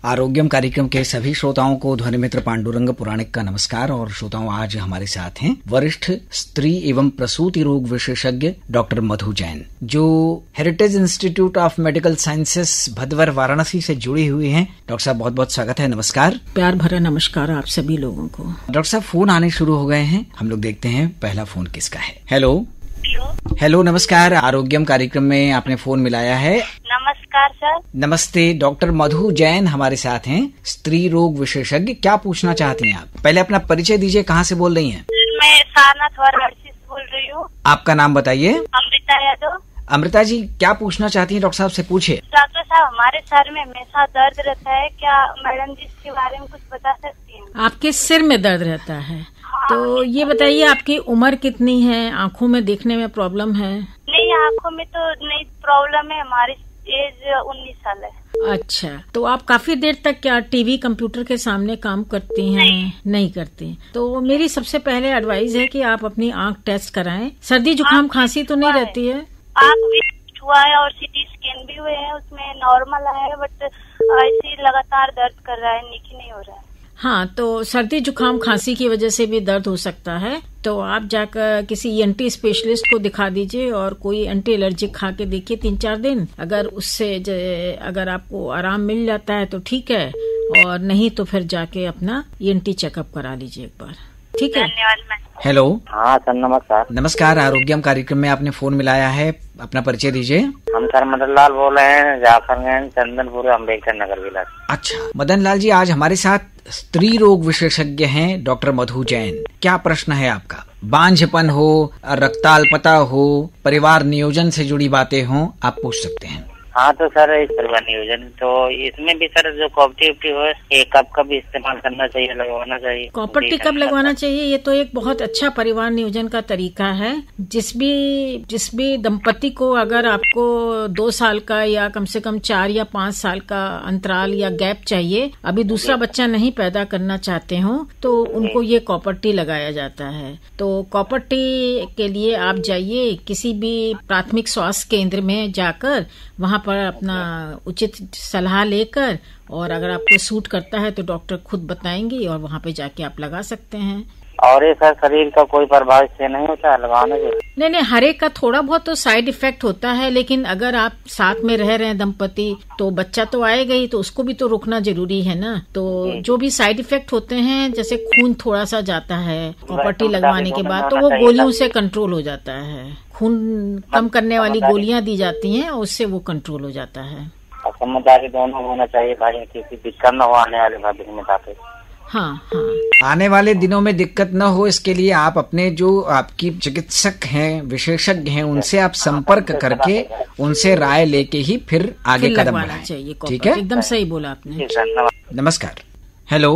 आरोग्यम कार्यक्रम के सभी श्रोताओं को ध्वनि मित्र पांडुरंग पुराणिक का नमस्कार। और श्रोताओं, आज हमारे साथ हैं वरिष्ठ स्त्री एवं प्रसूति रोग विशेषज्ञ डॉक्टर मधु जैन, जो heritage institute of medical sciences Bhadwar Varanasi से जुड़ी हुई हैं। डॉक्टर साहब, बहुत बहुत स्वागत है। नमस्कार। प्यार भरा नमस्कार आप सभी लोगों को। डॉक्टर साहब, फोन आने शुरू हो गए हैं, हम लोग देखते हैं पहला फोन किसका है। हेलो हेलो, नमस्कार। आरोग्यम कार्यक्रम में आपने फोन मिलाया है। नमस्कार सर। नमस्ते। डॉक्टर मधु जैन हमारे साथ हैं, स्त्री रोग विशेषज्ञ। क्या पूछना चाहती हैं आप? पहले अपना परिचय दीजिए, कहाँ से बोल रही हैं? मैं सारनाथ वाराणसी से बोल रही हूँ। आपका नाम बताइए। अमृता यादव। अमृता जी, क्या पूछना चाहती हैं? डॉक्टर साहब से पूछिए। डॉक्टर साहब, हमारे सर में हमेशा दर्द रहता है, क्या मैडम जी इसके बारे में कुछ बता सकती हैं? आपके सिर में दर्द रहता है? तो ये बताइए, आपकी उम्र कितनी है? आँखों में देखने में प्रॉब्लम है? नहीं, आँखों में तो नहीं प्रॉब्लम है, हमारी एज 19 साल है। अच्छा, तो आप काफी देर तक क्या टीवी कंप्यूटर के सामने काम करती हैं? नहीं करती। तो मेरी सबसे पहले एडवाइस है कि आप अपनी आँख टेस्ट कराएं। सर्दी जुकाम खांसी तो नहीं रहती है? आँख भी हुआ है और सीटी स्कैन भी हुए हैं, उसमें नॉर्मल है, बट ऐसे लगातार दर्द कर रहा है, नहीं हो रहा है। हाँ, तो सर्दी जुकाम खांसी की वजह से भी दर्द हो सकता है, तो आप जाकर किसी ENT स्पेशलिस्ट को दिखा दीजिए और कोई एंटी एलर्जिक खा के देखिए 3-4 दिन। अगर उससे अगर आपको आराम मिल जाता है तो ठीक है, और नहीं तो फिर जाके अपना ENT चेकअप करा लीजिए एक बार। ठीक है, धन्यवाद। हेलो। हाँ सर, नमस्कार। नमस्कार। आरोग्यम कार्यक्रम में आपने फोन मिलाया है, अपना परिचय दीजिए। हम सर मदन लाल बोल रहे हैं, जाफरगंज, चंदनपुर, अम्बेडकर नगर विलास। अच्छा मदन लाल जी, आज हमारे साथ स्त्री रोग विशेषज्ञ हैं डॉक्टर मधु जैन। क्या प्रश्न है आपका? बांझपन हो, रक्ताल्पता हो, परिवार नियोजन से जुड़ी बातें हो, आप पूछ सकते हैं। हाँ तो सर, इस परिवार नियोजन तो इसमें भी सर जो कॉपटी हो, ये कब इस्तेमाल करना चाहिए, लगवाना चाहिए? कॉपटी कब लगवाना चाहिए? ये तो एक बहुत अच्छा परिवार नियोजन का तरीका है। जिस भी दंपति को अगर आपको 2 साल का या कम से कम 4 या 5 साल का अंतराल या गैप चाहिए, अभी दूसरा बच्चा नहीं पैदा करना चाहते हो, तो उनको ये कॉपटी लगाया जाता है। तो कॉपटी के लिए आप जाइए किसी भी प्राथमिक स्वास्थ्य केंद्र में जाकर, वहाँ पर अपना उचित सलाह लेकर, और अगर आपको सूट करता है तो डॉक्टर खुद बताएंगे और वहाँ पे जाके आप लगा सकते हैं। और ये सर शरीर का कोई प्रभाव इससे नहीं होता लगाने से? नहीं, हर एक का थोड़ा बहुत तो साइड इफेक्ट होता है, लेकिन अगर आप साथ में रह रहे हैं दंपति, तो बच्चा तो आएगा ही, तो उसको भी तो रोकना जरूरी है ना। तो जो भी साइड इफेक्ट होते हैं, जैसे खून थोड़ा सा जाता है कॉपटी लगवाने के बाद, तो वो गोलियों से कंट्रोल हो जाता है। खून कम करने वाली गोलियां दी जाती हैं और उससे वो कंट्रोल हो जाता है। समझदारी दोनों होना चाहिए भाई, किसी दिक्कत न हो आने वाले भविष्य में। हाँ, आने वाले दिनों में दिक्कत न हो, इसके लिए आप अपने जो आपकी चिकित्सक हैं, विशेषज्ञ हैं, उनसे आप संपर्क करके उनसे राय लेके ही फिर आगे कदम बढ़ाएं चाहिए। ठीक है, एकदम सही बोला आपने। नमस्कार। हेलो।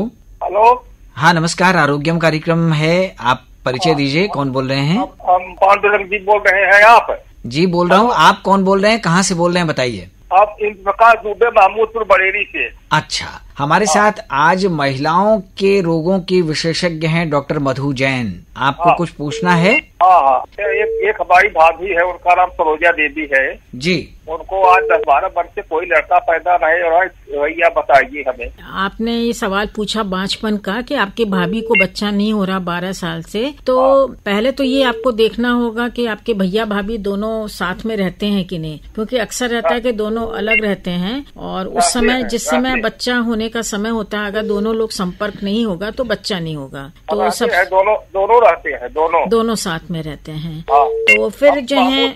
हाँ नमस्कार, आरोग्यम कार्यक्रम है, आप परिचय दीजिए, कौन बोल रहे हैं? हम पांडुरंग जी बोल रहे हैं। आप? जी बोल रहा हूँ। आप कौन बोल रहे हैं, कहाँ से बोल रहे हैं, बताइए। आप इंद्र प्रकाश दुबे, महमूदपुर बरेली से। अच्छा, हमारे साथ आज महिलाओं के रोगों की विशेषज्ञ हैं डॉक्टर मधु जैन। आपको कुछ पूछना है? हाँ, एक हमारी भाभी है, उनका नाम सरोजा देवी है जी। उनको आज 10-12 वर्ष से कोई लड़का पैदा नहीं हो रहा है, भैया बताइए हमें। आपने ये सवाल पूछा बांझपन का, कि आपके भाभी को बच्चा नहीं हो रहा 12 साल से, तो पहले तो ये आपको देखना होगा कि आपके भैया भाभी दोनों साथ में रहते हैं कि नहीं, क्योंकि अक्सर रहता है कि दोनों अलग रहते हैं, और उस समय जिस समय बच्चा होने का समय होता है, अगर दोनों लोग संपर्क नहीं होगा तो बच्चा नहीं होगा। तो सब दोनों रहते हैं, दोनों साथ में रहते हैं। तो फिर जो है,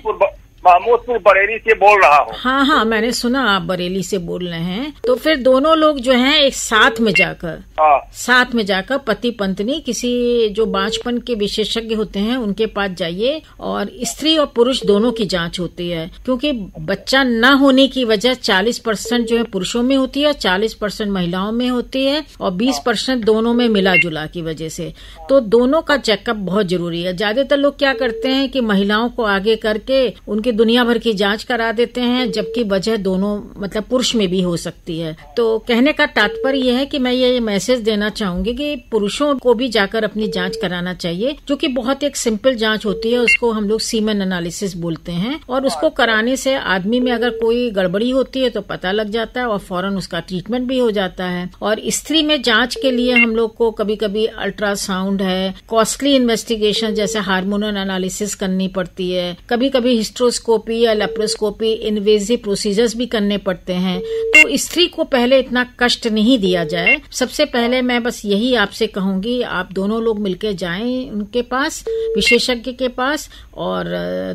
महमूदपुर बरेली से बोल रहा हूँ। हाँ, मैंने सुना आप बरेली से बोल रहे हैं। तो फिर दोनों लोग जो हैं एक साथ में जाकर पति पत्नी किसी जो बांझपन के विशेषज्ञ होते हैं उनके पास जाइए, और स्त्री और पुरुष दोनों की जांच होती है, क्योंकि बच्चा न होने की वजह 40% जो है पुरुषों में होती है, 40% महिलाओं में होती है, और 20% दोनों में मिला जुला की वजह से। तो दोनों का चेकअप बहुत जरूरी है। ज्यादातर लोग क्या करते हैं कि महिलाओं को आगे करके उनके क्योंकि दुनिया भर की जांच करा देते हैं, जबकि वजह दोनों मतलब पुरुष में भी हो सकती है। तो कहने का तात्पर्य यह है कि मैं ये मैसेज देना चाहूंगी कि पुरुषों को भी जाकर अपनी जांच कराना चाहिए, जो कि बहुत एक सिंपल जांच होती है। उसको हम लोग सीमेन एनालिसिस बोलते हैं, और उसको कराने से आदमी में अगर कोई गड़बड़ी होती है तो पता लग जाता है और फौरन उसका ट्रीटमेंट भी हो जाता है। और स्त्री में जांच के लिए हम लोग को कभी कभी अल्ट्रासाउंड है, कॉस्टली इन्वेस्टिगेशन जैसे हार्मोनल एनालिसिस करनी पड़ती है, कभी कभी हिस्ट्रोस्कोपी या लेप्रोस्कोपी इन्वेजिव प्रोसीजर्स भी करने पड़ते हैं। तो स्त्री को पहले इतना कष्ट नहीं दिया जाए। सबसे पहले मैं बस यही आपसे कहूंगी, आप दोनों लोग मिलकर जाएं उनके पास, विशेषज्ञ के पास, और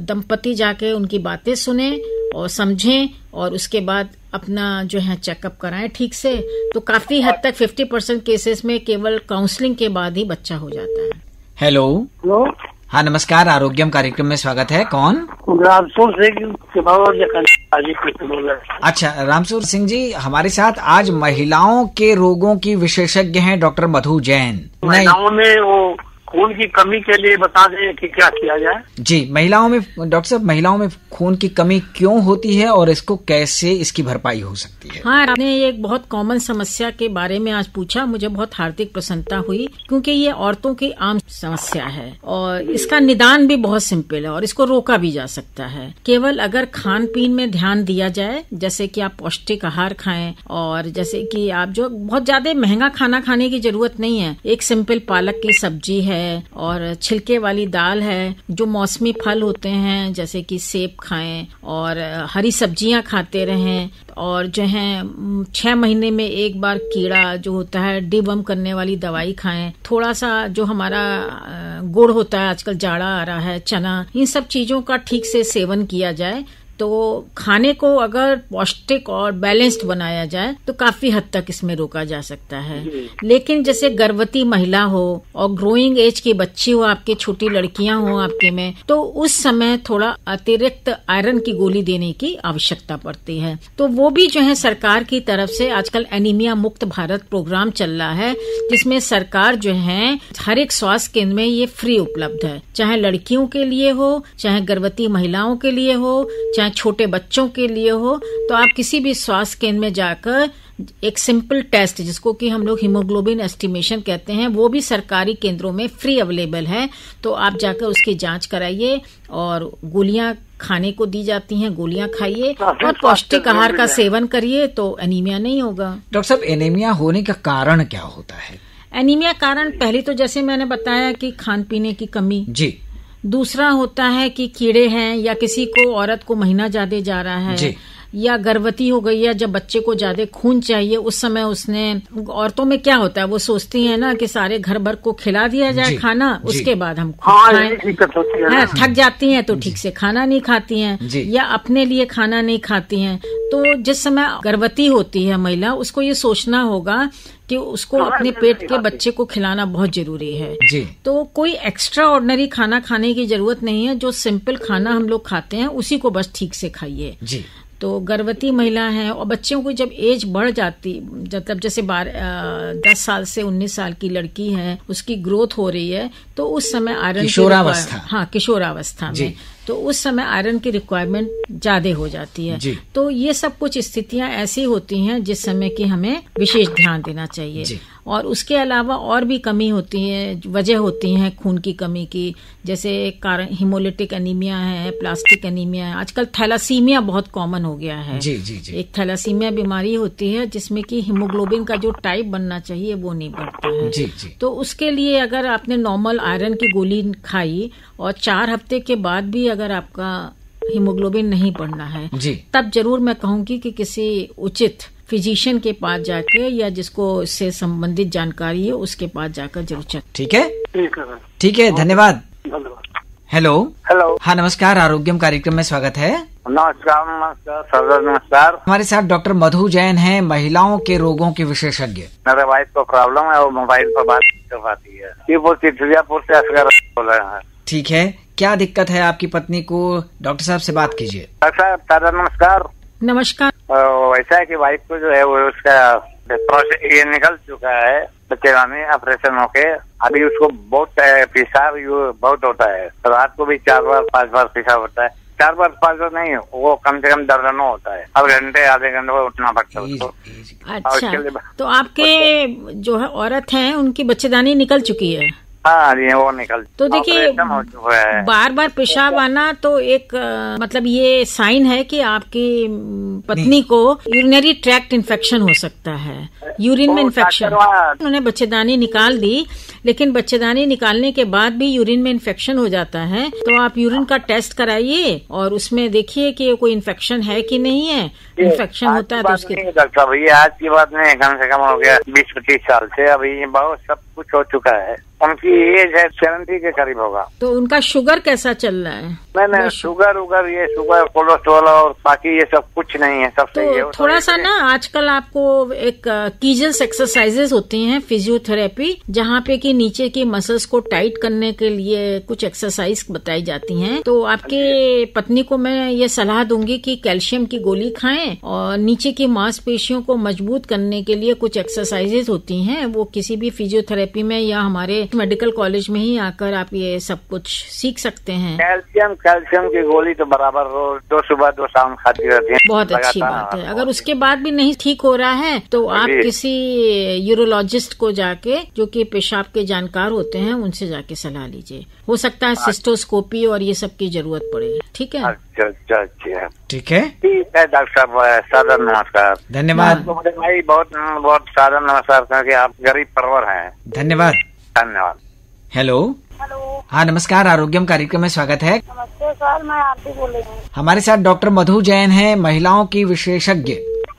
दंपति जाके उनकी बातें सुने और समझें, और उसके बाद अपना जो है चेकअप कराएं ठीक से। तो काफी हद तक 50% केसेस में केवल काउंसलिंग के बाद ही बच्चा हो जाता है। हेलो। हाँ, नमस्कार, आरोग्यम कार्यक्रम में स्वागत है। कौन? रामसूर सिंह। अच्छा, रामसूर सिंह जी, हमारे साथ आज महिलाओं के रोगों की विशेषज्ञ हैं डॉक्टर मधु जैन। महिलाओं में वो खून की कमी के लिए बता दें कि क्या किया जाए। जी, महिलाओं में डॉक्टर साहब, महिलाओं में खून की कमी क्यों होती है और इसको कैसे इसकी भरपाई हो सकती है? हाँ, आपने एक बहुत कॉमन समस्या के बारे में आज पूछा, मुझे बहुत हार्दिक प्रसन्नता हुई, क्योंकि ये औरतों की आम समस्या है और इसका निदान भी बहुत सिंपल है और इसको रोका भी जा सकता है। केवल अगर खान पीन में ध्यान दिया जाए, जैसे कि आप पौष्टिक आहार खाएं, और जैसे कि आप जो बहुत ज्यादा महंगा खाना खाने की जरूरत नहीं है। एक सिंपल पालक की सब्जी है और छिलके वाली दाल है, जो मौसमी फल होते हैं जैसे कि सेब खाएं, और हरी सब्जियां खाते रहें, और जो है 6 महीने में एक बार कीड़ा जो होता है डिवर्म करने वाली दवाई खाएं। थोड़ा सा जो हमारा गुड़ होता है, आजकल जाड़ा आ रहा है, चना, इन सब चीजों का ठीक से सेवन किया जाए तो खाने को अगर पौष्टिक और बैलेंस्ड बनाया जाए तो काफी हद तक इसमें रोका जा सकता है। लेकिन जैसे गर्भवती महिला हो और ग्रोइंग एज की बच्ची हो, आपके छोटी लड़कियां हो आपके में, तो उस समय थोड़ा अतिरिक्त आयरन की गोली देने की आवश्यकता पड़ती है। तो वो भी जो है सरकार की तरफ से आजकल एनीमिया मुक्त भारत प्रोग्राम चल रहा है, जिसमें सरकार जो है हर एक स्वास्थ्य केंद्र में ये फ्री उपलब्ध है, चाहे लड़कियों के लिए हो, चाहे गर्भवती महिलाओं के लिए हो, चाहे छोटे बच्चों के लिए हो। तो आप किसी भी स्वास्थ्य केंद्र में जाकर एक सिंपल टेस्ट, जिसको कि हम लोग हीमोग्लोबिन एस्टिमेशन कहते हैं, वो भी सरकारी केंद्रों में फ्री अवेलेबल है। तो आप जाकर उसकी जांच कराइए और गोलियां खाने को दी जाती हैं, गोलियां खाइए और पौष्टिक आहार का सेवन करिए तो एनीमिया नहीं होगा। डॉक्टर साहब, एनीमिया होने का कारण क्या होता है? एनीमिया कारण पहले तो जैसे मैंने बताया कि खान पीने की कमी जी, दूसरा होता है कि कीड़े हैं, या किसी को औरत को महीना ज्यादा जा रहा है जी, या गर्भवती हो गई है, जब बच्चे को ज्यादा खून चाहिए उस समय उसने, औरतों में क्या होता है वो सोचती है ना कि सारे घर भर को खिला दिया जाए खाना, उसके बाद हम खाएं। थक जाती हैं तो ठीक से खाना नहीं खाती हैं या अपने लिए खाना नहीं खाती हैं। तो जिस समय गर्भवती होती है महिला, उसको ये सोचना होगा कि उसको अपने पेट के बच्चे को खिलाना बहुत जरूरी है जी। तो कोई एक्स्ट्रा ऑर्डिनरी खाना खाने की जरूरत नहीं है, जो सिंपल खाना हम लोग खाते हैं उसी को बस ठीक से खाइए जी। तो गर्भवती महिला है और बच्चों को जब एज बढ़ जाती, मतलब जैसे 10 साल से 19 साल की लड़की है, उसकी ग्रोथ हो रही है, तो उस समय आयरन किशोरावस्था में, तो उस समय आयरन की रिक्वायरमेंट ज्यादा हो जाती है। तो ये सब कुछ स्थितियां ऐसी होती हैं जिस समय की हमें विशेष ध्यान देना चाहिए। और उसके अलावा और भी कमी होती है, वजह होती है खून की कमी की, जैसे कारण हीमोलिटिक एनीमिया है, प्लास्टिक एनीमिया है, आजकल थैलासीमिया बहुत कॉमन हो गया है। एक थैलासीमिया बीमारी होती है जिसमें कि हीमोग्लोबिन का जो टाइप बनना चाहिए वो नहीं बनता है। तो उसके लिए अगर आपने नॉर्मल आयरन की गोली खाई और 4 हफ्ते के बाद भी अगर आपका हीमोग्लोबिन नहीं बढ़ना है, तब जरूर मैं कहूंगी कि किसी उचित फिजिशियन के पास जाके या जिसको इससे संबंधित जानकारी है उसके पास जाकर जरूर चेक। ठीक है, धन्यवाद। हेलो। हाँ, नमस्कार, आरोग्यम कार्यक्रम में स्वागत है। नमस्कार। हमारे साथ डॉक्टर मधु जैन हैं, महिलाओं के रोगों की विशेषज्ञ। मेरे वाइफ को प्रॉब्लम है, वो मोबाइल पर बात कर पाती है। चिड़ियापुर से असगर बोल रहे हैं। ठीक है, क्या दिक्कत है आपकी पत्नी को? डॉक्टर साहब से बात कीजिए। डॉक्टर नमस्कार। नमस्कार। वैसा है कि वाइफ को जो है वो उसका प्रोसेस ये निकल चुका है, बच्चेदानी में ऑपरेशन होके। अभी उसको बहुत पेशाब बहुत होता है, रात को भी 4 बार 5 बार पेशाब होता है। 4-5 बार नहीं, वो कम से कम दर्जनों होता है। अब घंटे आधे घंटे में उठना पड़ता है उसको। अच्छा, तो आपके जो है औरत हैं उनकी बच्चेदानी निकल चुकी है? हाँ जी, वो निकल। तो देखिए, बार बार पेशाब आना तो एक मतलब ये साइन है कि आपकी पत्नी को यूरिनरी ट्रैक्ट इन्फेक्शन हो सकता है, यूरिन में इन्फेक्शन। उन्होंने बच्चेदानी निकाल दी, लेकिन बच्चेदानी निकालने के बाद भी यूरिन में इन्फेक्शन हो जाता है, तो आप यूरिन का टेस्ट कराइए और उसमें देखिए कि कोई इन्फेक्शन है कि नहीं है। इन्फेक्शन होता है तो उसके डॉक्टर साहब, ये आज की बात नहीं, कम से कम हो गया 20-25 साल से। अभी बहुत सब कुछ हो चुका है। उनकी एज है 70 के करीब होगा। तो उनका शुगर कैसा चल रहा है? नहीं, शुगर ये शुगर कोलेस्ट्रॉल और बाकी ये सब कुछ नहीं है, सब सही है। तो थोड़ा सा ना आजकल आपको एक कीजल्स एक्सरसाइजेस होती हैं, फिजियोथेरेपी, जहाँ पे कि नीचे की मसल्स को टाइट करने के लिए कुछ एक्सरसाइज बताई जाती हैं। तो आपके पत्नी को मैं ये सलाह दूंगी कि कैल्शियम की गोली खाएं और नीचे की मांसपेशियों को मजबूत करने के लिए कुछ एक्सरसाइजेस होती हैं, वो किसी भी फिजियोथेरेपी में या हमारे मेडिकल कॉलेज में ही आकर आप ये सब कुछ सीख सकते हैं। कैल्शियम की गोली तो बराबर रोज 2 सुबह 2 शाम खाती रहती है। बहुत अच्छी बात है। अगर उसके बाद भी नहीं ठीक हो रहा है तो आप किसी यूरोलॉजिस्ट को जाके, जो कि पेशाब के जानकार होते हैं, उनसे जाके सलाह लीजिए। हो सकता है सिस्टोस्कोपी और ये सब की जरूरत पड़े। ठीक है? अच्छा, ठीक है डॉक्टर साहब, सादर नमस्कार। धन्यवाद भाई, बहुत सादर नमस्कार, क्योंकि आप गरीब परवर हैं। धन्यवाद। हेलो। हाँ, नमस्कार, आरोग्यम कार्यक्रम में स्वागत है। नमस्ते सर, मैं आरती बोल रही हूँ। हमारे साथ डॉक्टर मधु जैन है, महिलाओं की विशेषज्ञ।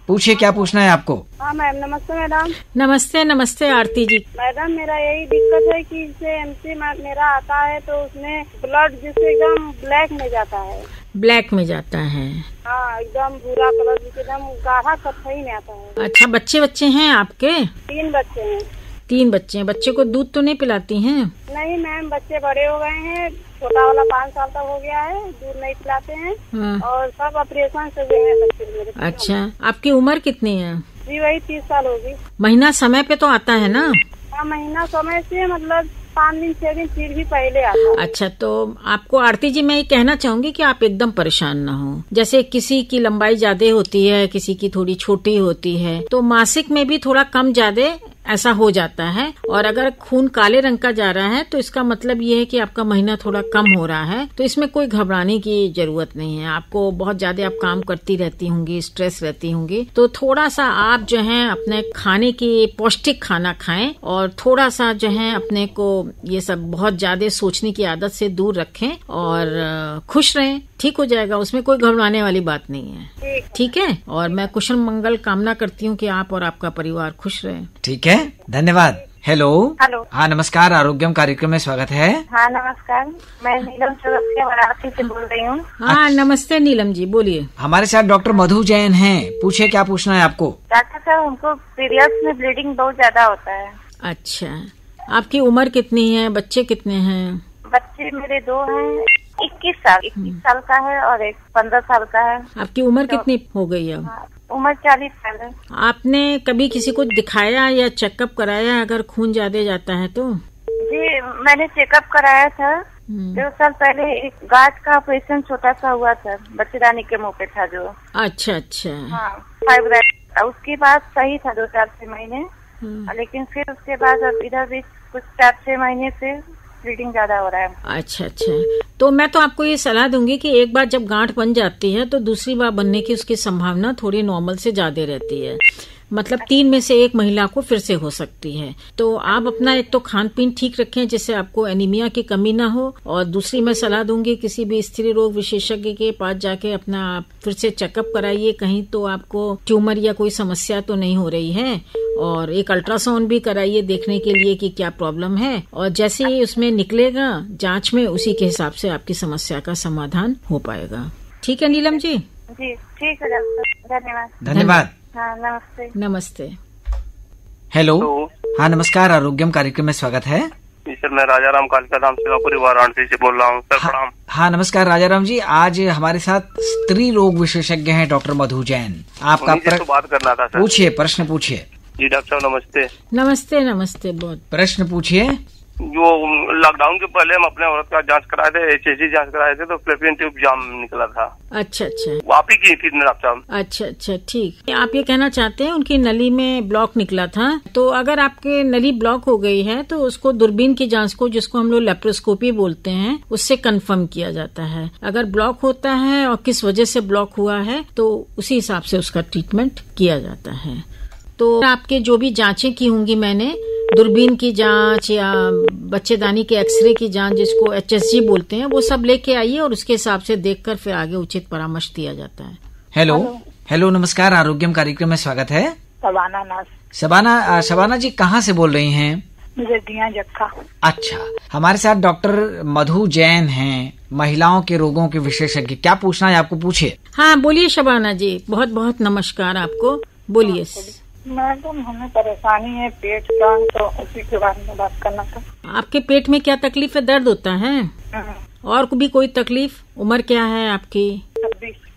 पूछिए, क्या पूछना है आपको? हाँ मैम, नमस्ते मैडम। नमस्ते आरती जी। मैडम, मेरा यही दिक्कत है कि जैसे MC मेरा आता है तो उसमें ब्लड जिससे एकदम ब्लैक में जाता है। ब्लैक में जाता है? हाँ, एकदम भूरा कलर, जिससे एकदम गाढ़ा कत्थई में आता है। अच्छा, बच्चे हैं आपके? 3 बच्चे हैं। 3 बच्चे हैं। बच्चे को दूध तो नहीं पिलाती हैं? नहीं मैम, बच्चे बड़े हो गए हैं। छोटा वाला 5 साल तक हो गया है, दूध नहीं पिलाते हैं। और सब ऑपरेशन से हुए हैं बच्चे मेरे। अच्छा, आपकी उम्र कितनी है? जी वही 30 साल होगी। महीना समय पे तो आता है ना? हाँ, महीना समय से मतलब 5 दिन 6 दिन फिर भी पहले आता है। अच्छा, तो आपको आरती जी मैं ये कहना चाहूंगी कि आप एकदम परेशान ना हो। जैसे किसी की लंबाई ज्यादा होती है, किसी की थोड़ी छोटी होती है, तो मासिक में भी थोड़ा कम ज्यादा ऐसा हो जाता है। और अगर खून काले रंग का जा रहा है तो इसका मतलब ये है कि आपका महीना थोड़ा कम हो रहा है। तो इसमें कोई घबराने की जरूरत नहीं है। आपको बहुत ज्यादा आप काम करती रहती होंगी, स्ट्रेस रहती होंगी, तो थोड़ा सा आप जो है अपने खाने की पौष्टिक खाना खाएं और थोड़ा सा जो है अपने को ये सब बहुत ज्यादा सोचने की आदत से दूर रखें और खुश रहें। ठीक हो जाएगा, उसमें कोई घबराने वाली बात नहीं है। ठीक है? और मैं कुशल मंगल कामना करती हूँ कि आप और आपका परिवार खुश रहे। ठीक है, धन्यवाद। हेलो। हाँ, नमस्कार, आरोग्यम कार्यक्रम में स्वागत है। हाँ नमस्कार, मैं नीलम चौरसिया वाराणसी से बोल रही हूँ। हाँ नमस्ते नीलम जी, बोलिए। हमारे साथ डॉक्टर मधु जैन हैं। पूछिए, क्या पूछना है आपको? डॉक्टर साहब, उनको पीरियड्स में ब्लीडिंग बहुत ज्यादा होता है। अच्छा, आपकी उम्र कितनी है? बच्चे कितने हैं? बच्चे मेरे 2 हैं। 21 साल का है और एक 15 साल का है। आपकी उम्र कितनी हो गई है? उम्र 40 साल है। आपने कभी किसी को दिखाया या चेकअप कराया अगर खून ज्यादा जाता है तो? जी, मैंने चेकअप कराया था 2 साल पहले। एक गांठ का ऑपरेशन छोटा सा हुआ था, बच्चेदानी के मुंह पे था जो। अच्छा। हाँ, फाइब्राइड। उसके बाद सही था 2-4-6 महीने, लेकिन फिर उसके बाद अब इधर भी कुछ 4-6 महीने से ब्लीडिंग ज्यादा हो रहा है। अच्छा, तो मैं तो आपको ये सलाह दूंगी कि एक बार जब गांठ बन जाती है तो दूसरी बार बनने की उसकी संभावना थोड़ी नॉर्मल से ज्यादा रहती है। मतलब 3 में से 1 महिला को फिर से हो सकती है। तो आप अपना एक तो खान पीन ठीक रखें जिससे आपको एनीमिया की कमी ना हो, और दूसरी मैं सलाह दूंगी किसी भी स्त्री रोग विशेषज्ञ के पास जाके अपना फिर से चेकअप कराइए, कहीं तो आपको ट्यूमर या कोई समस्या तो नहीं हो रही है, और एक अल्ट्रासाउंड भी कराइए देखने के लिए कि क्या प्रॉब्लम है, और जैसे ही उसमें निकलेगा जांच में उसी के हिसाब से आपकी समस्या का समाधान हो पाएगा। ठीक है नीलम जी? जी ठीक है डॉक्टर, धन्यवाद। हाँ नमस्ते। नमस्ते। हेलो। हाँ नमस्कार, आरोग्यम कार्यक्रम में स्वागत है। सर मैं राजाराम कालिका धाम सेवापुरी वाराणसी से बोल रहा हूँ सर। प्रणाम। हाँ नमस्कार राजाराम जी, आज हमारे साथ स्त्री रोग विशेषज्ञ हैं डॉक्टर मधु जैन। आपका तो बात करना था सर। पूछिए, प्रश्न पूछिए। जी डॉक्टर साहब नमस्ते। नमस्ते नमस्ते, बहुत प्रश्न पूछिए। जो लॉकडाउन के पहले हम अपने औरत का जांच कराए थे, HSG जांच कराए थे, तो फ्लैपियन ट्यूब जाम निकला था। अच्छा अच्छा, वो आप ही की थी डॉक्टर साहब। अच्छा अच्छा, ठीक। आप ये कहना चाहते हैं उनकी नली में ब्लॉक निकला था, तो अगर आपके नली ब्लॉक हो गई है तो उसको दूरबीन की जांच को, जिसको हम लोग लेप्रोस्कोपी बोलते हैं, उससे कंफर्म किया जाता है। अगर ब्लॉक होता है और किस वजह से ब्लॉक हुआ है तो उसी हिसाब से उसका ट्रीटमेंट किया जाता है। तो आपके जो भी जांचें की होंगी मैंने, दूरबीन की जांच या बच्चेदानी के एक्सरे की जांच, जिसको HSG बोलते हैं, वो सब लेके आइए और उसके हिसाब से देखकर फिर आगे उचित परामर्श दिया जाता है। हेलो, नमस्कार, आरोग्यम कार्यक्रम में स्वागत है। शबाना जी कहाँ से बोल रही हैं? मुझे दिया जक्का। अच्छा, हमारे साथ डॉक्टर मधु जैन हैं, महिलाओं के रोगों के विशेषज्ञ। क्या पूछना है आपको, पूछिए। हाँ बोलिए शबाना जी, बहुत बहुत नमस्कार आपको, बोलिए। मैडम हमें परेशानी है पेट का, तो उसी के बारे में बात करना था। आपके पेट में क्या तकलीफ है? दर्द होता है और भी कोई तकलीफ? उम्र क्या है आपकी?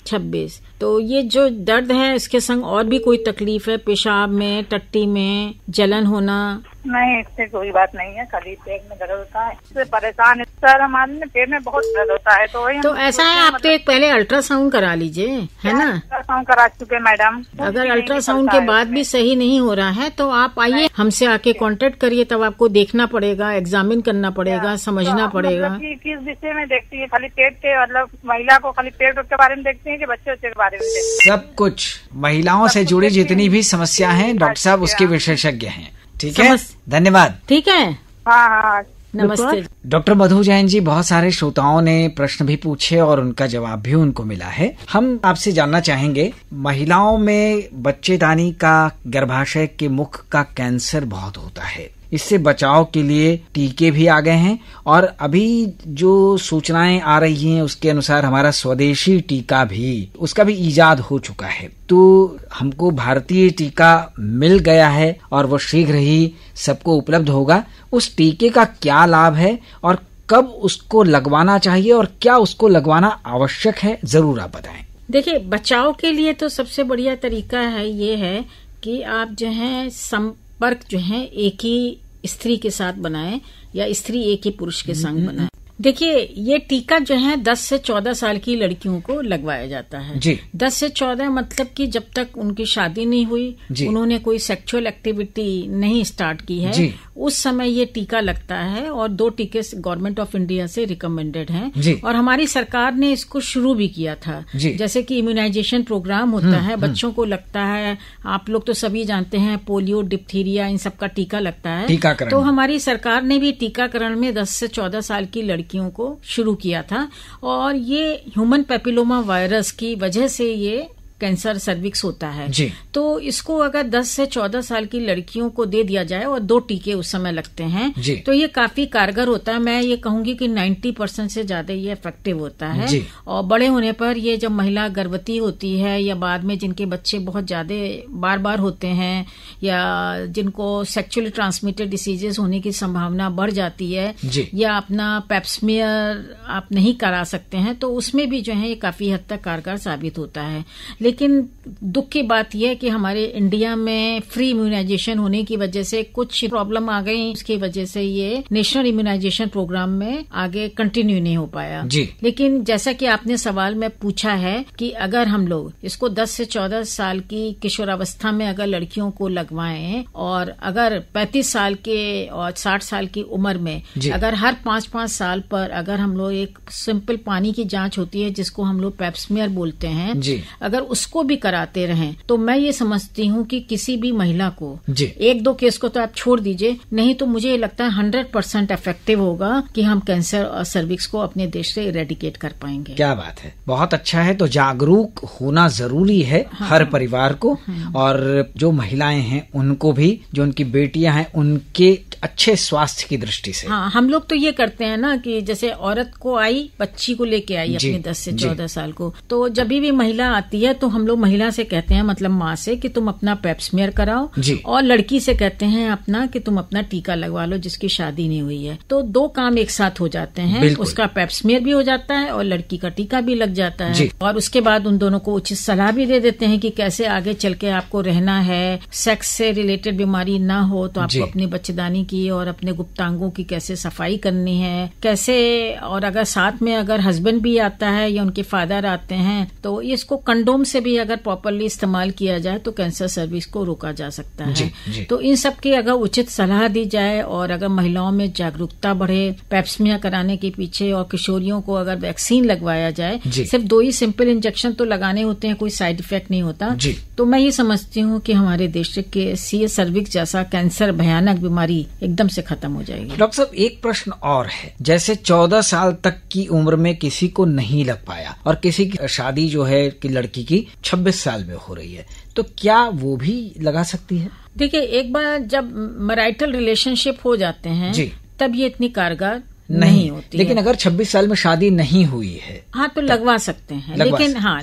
26। तो ये जो दर्द है इसके संग और भी कोई तकलीफ है? पेशाब में, टट्टी में जलन होना? नहीं, इससे कोई बात नहीं है, खाली पेट में दर्द होता है, इससे परेशान है सर। हमारे पेट में बहुत दर्द होता है, तो ऐसा है, आप तो एक पहले अल्ट्रासाउंड करा लीजिए, है ना? अल्ट्रासाउंड करा चुके मैडम। अगर अल्ट्रासाउंड के बाद भी सही नहीं हो रहा है तो आप आइए, हमसे आके कांटेक्ट करिए, तब आपको देखना पड़ेगा, एग्जामिन करना पड़ेगा, समझना पड़ेगा। किस विषय में देखती है? खाली पेट के, मतलब महिला को खाली पेट के बारे में देखती है कि बच्चे के बारे में? सब कुछ, महिलाओं से जुड़ी जितनी भी समस्या है डॉक्टर साहब उसके विशेषज्ञ हैं। ठीक है, धन्यवाद। ठीक है, हाँ, नमस्ते। डॉक्टर मधु जैन जी, बहुत सारे श्रोताओं ने प्रश्न भी पूछे और उनका जवाब भी उनको मिला है। हम आपसे जानना चाहेंगे, महिलाओं में बच्चेदानी का, गर्भाशय के मुख का कैंसर बहुत होता है, इससे बचाव के लिए टीके भी आ गए हैं और अभी जो सूचनाएं आ रही हैं उसके अनुसार हमारा स्वदेशी टीका भी, उसका भी इजाद हो चुका है। तो हमको भारतीय टीका मिल गया है और वो शीघ्र ही सबको उपलब्ध होगा। उस टीके का क्या लाभ है और कब उसको लगवाना चाहिए और क्या उसको लगवाना आवश्यक है, जरूर आप बताएं। देखिए, बचाव के लिए तो सबसे बढ़िया तरीका है ये है कि आप जो है संपर्क जो है एक ही स्त्री के साथ बनाएं या स्त्री एक ही पुरुष के संग बनाएं। देखिए, ये टीका जो है 10 से 14 साल की लड़कियों को लगवाया जाता है जी। 10 से 14 मतलब कि जब तक उनकी शादी नहीं हुई, उन्होंने कोई सेक्सुअल एक्टिविटी नहीं स्टार्ट की है, उस समय ये टीका लगता है। और 2 टीके गवर्नमेंट ऑफ इंडिया से रिकमेंडेड हैं और हमारी सरकार ने इसको शुरू भी किया था। जैसे कि इम्यूनाइजेशन प्रोग्राम होता है, बच्चों को लगता है, आप लोग तो सभी जानते हैं, पोलियो, डिप्थीरिया, इन सब का टीका लगता है। तो हमारी सरकार ने भी टीकाकरण में 10 से 14 साल की लड़कियों को शुरू किया था और ये ह्यूमन पेपिलोमा वायरस की वजह से ये कैंसर सर्विक्स होता है जी। तो इसको अगर 10 से 14 साल की लड़कियों को दे दिया जाए और 2 टीके उस समय लगते हैं तो ये काफी कारगर होता है। मैं ये कहूंगी कि 90% से ज्यादा ये इफेक्टिव होता है। और बड़े होने पर ये जब महिला गर्भवती होती है या बाद में जिनके बच्चे बहुत ज्यादा बार बार होते हैं या जिनको सेक्सुअली ट्रांसमिटेड डिसीजेस होने की संभावना बढ़ जाती है या अपना पेप्समियर आप नहीं करा सकते हैं, तो उसमें भी जो है ये काफी हद तक कारगर साबित होता है। लेकिन दुख की बात यह है कि हमारे इंडिया में फ्री इम्यूनाइजेशन होने की वजह से कुछ प्रॉब्लम आ गई, उसकी वजह से ये नेशनल इम्यूनाइजेशन प्रोग्राम में आगे कंटिन्यू नहीं हो पाया जी। लेकिन जैसा कि आपने सवाल में पूछा है कि अगर हम लोग इसको 10 से 14 साल की किशोरावस्था में अगर लड़कियों को लगवाएं और अगर 35 साल के और 60 साल की उम्र में अगर हर 5-5 साल पर अगर हम लोग एक सिंपल पानी की जांच होती है जिसको हम लोग पेप्समियर बोलते हैं, अगर उसको भी कराते रहें तो मैं ये समझती हूँ कि किसी भी महिला को 1-2 केस को तो आप छोड़ दीजिए, नहीं तो मुझे लगता है 100% इफेक्टिव होगा कि हम कैंसर और सर्विक्स को अपने देश से इरेडिकेट कर पाएंगे। क्या बात है, बहुत अच्छा है। तो जागरूक होना जरूरी है हर परिवार को और जो महिलाएं हैं उनको भी, जो उनकी बेटियां हैं उनके अच्छे स्वास्थ्य की दृष्टि से। हाँ, हम लोग तो ये करते हैं ना कि जैसे औरत को आई, बच्ची को लेके आई अपनी 10 से 14 साल को, तो जब भी महिला आती है तो हम लोग महिला से कहते हैं, मतलब माँ से, कि तुम अपना पेप्समेयर कराओ जी। और लड़की से कहते हैं अपना कि तुम अपना टीका लगवा लो जिसकी शादी नहीं हुई है। तो 2 काम एक साथ हो जाते हैं, उसका पेप्समेयर भी हो जाता है और लड़की का टीका भी लग जाता है। और उसके बाद उन दोनों को उचित सलाह भी दे देते हैं कि कैसे आगे चल के आपको रहना है। सेक्स से रिलेटेड बीमारी ना हो तो आपको अपनी बच्चेदानी की और अपने गुप्तांगों की कैसे सफाई करनी है, कैसे, और अगर साथ में अगर हस्बैंड भी आता है या उनके फादर आते हैं तो इसको कंडोम से भी अगर प्रॉपरली इस्तेमाल किया जाए तो कैंसर सर्विस को रोका जा सकता है। तो इन सब की अगर उचित सलाह दी जाए और अगर महिलाओं में जागरूकता बढ़े पेप्समियर कराने के पीछे, और किशोरियों को अगर वैक्सीन लगवाया जाए, सिर्फ 2 ही सिंपल इंजेक्शन तो लगाने होते हैं, कोई साइड इफेक्ट नहीं होता, तो मैं ये समझती हूँ कि हमारे देश के सीए सर्विक्स जैसा कैंसर भयानक बीमारी एकदम से खत्म हो जाएगी। डॉक्टर साहब, एक प्रश्न और है, जैसे 14 साल तक की उम्र में किसी को नहीं लग पाया और किसी की शादी जो है कि लड़की की 26 साल में हो रही है, तो क्या वो भी लगा सकती है? देखिए, एक बार जब मैरिटल रिलेशनशिप हो जाते हैं तब ये इतनी कारगर नहीं होती लेकिन है। अगर 26 साल में शादी नहीं हुई है हाँ तो लगवा सकते हैं,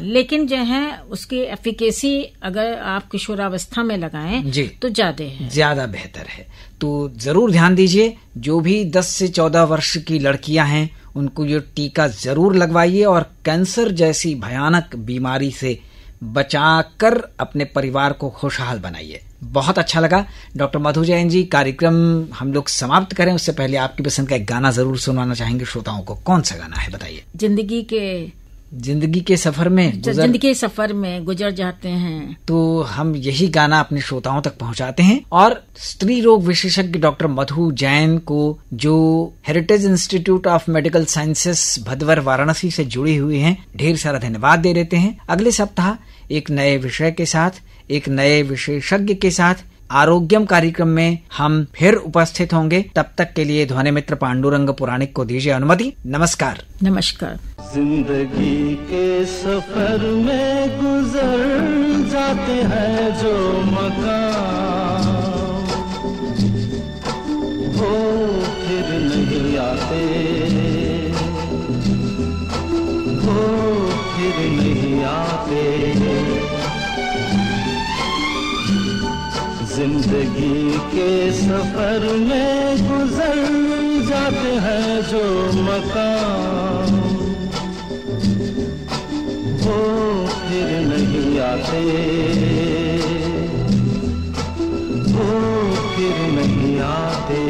लेकिन जो है उसकी एफिकेसी अगर आप किशोरावस्था में लगाएं तो ज्यादा बेहतर है। तो जरूर ध्यान दीजिए, जो भी 10 से 14 वर्ष की लड़कियां हैं उनको ये टीका जरूर लगवाइए और कैंसर जैसी भयानक बीमारी से बचाकर अपने परिवार को खुशहाल बनाइए। बहुत अच्छा लगा डॉक्टर मधु जैन जी। कार्यक्रम हम लोग समाप्त करें उससे पहले आपकी पसंद का एक गाना जरूर सुनाना चाहेंगे श्रोताओं को। कौन सा गाना है बताइए? जिंदगी के सफर में गुजर जाते हैं। तो हम यही गाना अपने श्रोताओं तक पहुंचाते हैं और स्त्री रोग विशेषज्ञ डॉक्टर मधु जैन को, जो heritage institute of medical sciences Bhadwar Varanasi से जुड़ी हुई हैं, ढेर सारा धन्यवाद दे देते हैं। अगले सप्ताह एक नए विषय के साथ, एक नए विशेषज्ञ के साथ आरोग्यम कार्यक्रम में हम फिर उपस्थित होंगे। तब तक के लिए ध्वनि मित्र पांडुरंग पुराणिक को दीजिए अनुमति। नमस्कार। नमस्कार। जिंदगी के सफर में गुजर जाते हैं जो मकाम, वो फिर नहीं आते, वो फिर नहीं आते। जिंदगी के सफर में गुजर जाते हैं जो मकाम, वो फिर नहीं आते, वो फिर नहीं आते।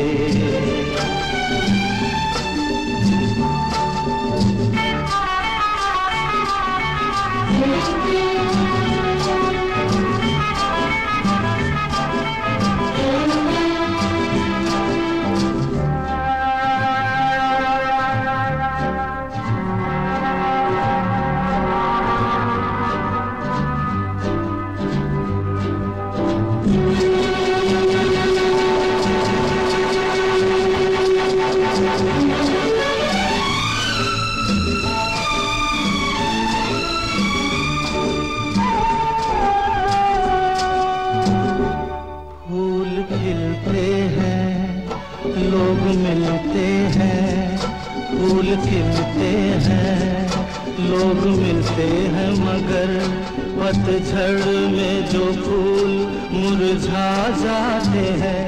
पतझड़ में जो फूल मुरझा जाते हैं,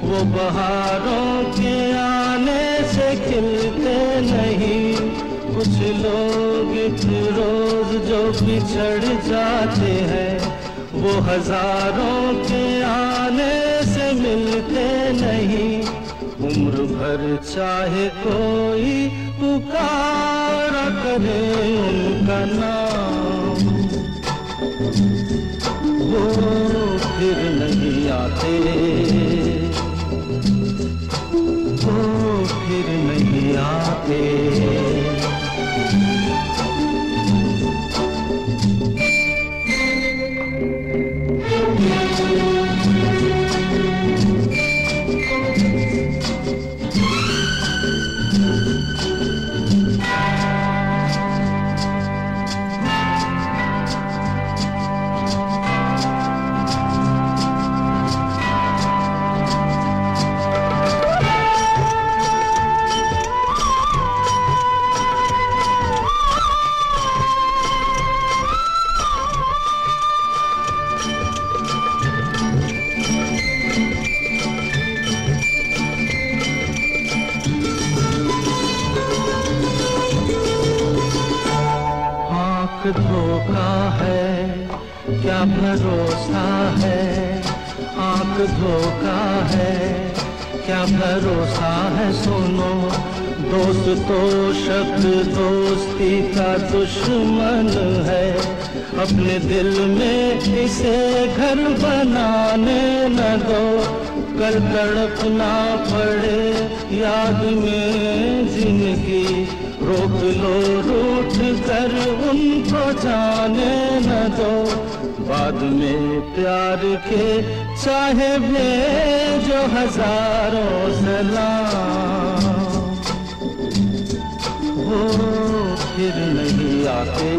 वो बहारों के आने से खिलते नहीं। कुछ लोग एक रोज जो बिछड़ जाते हैं, वो हजारों के आने से मिलते नहीं। उम्र भर चाहे कोई पुकारा करे उनका नाम, वो फिर नहीं आते, वो फिर नहीं आते। क्या भरोसा है, आंख धोखा है, क्या भरोसा है सुनो। दोस्त तो शब्द दोस्ती का दुश्मन है, अपने दिल में इसे घर बनाने न दो। कल तड़पना पड़े याद में जिंदगी, रोक लो रूठ कर उनको जाने न दो। बाद में प्यार के चाहे भेजो हजारों सलाम, वो फिर नहीं आते,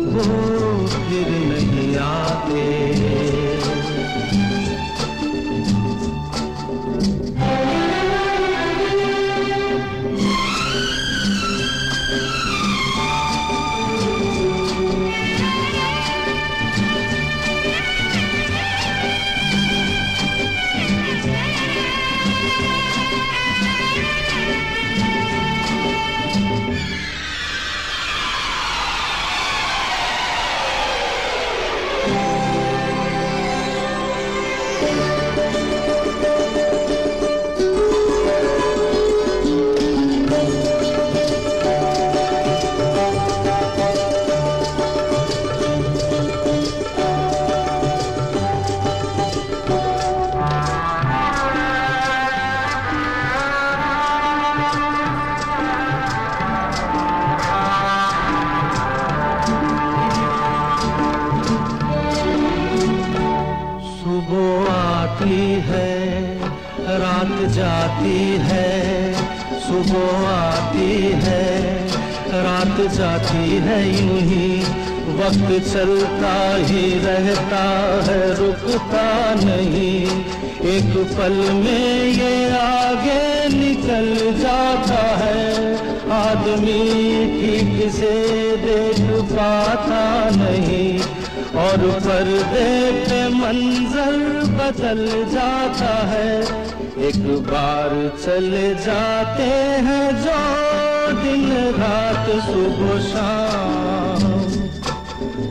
वो फिर नहीं आते। रात जाती है, सुबह आती है, रात जाती है, यूं ही वक्त चलता ही रहता है, रुकता नहीं। एक पल में ये आगे निकल जाता है, आदमी ठीक से देख पाता नहीं, और पर्दे पे मंजर बदल जाता है। एक बार चले जाते हैं जो दिन रात सुबह शाम,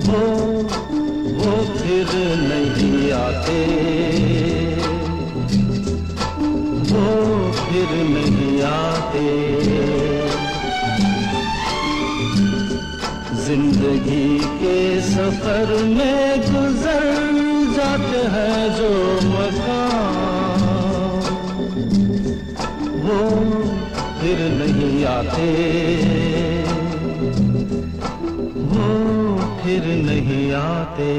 वो फिर नहीं आते, वो फिर नहीं आते। जिंदगी के सफर में गुजर जाते हैं जो मकाम, वो फिर नहीं आते, वो फिर नहीं आते।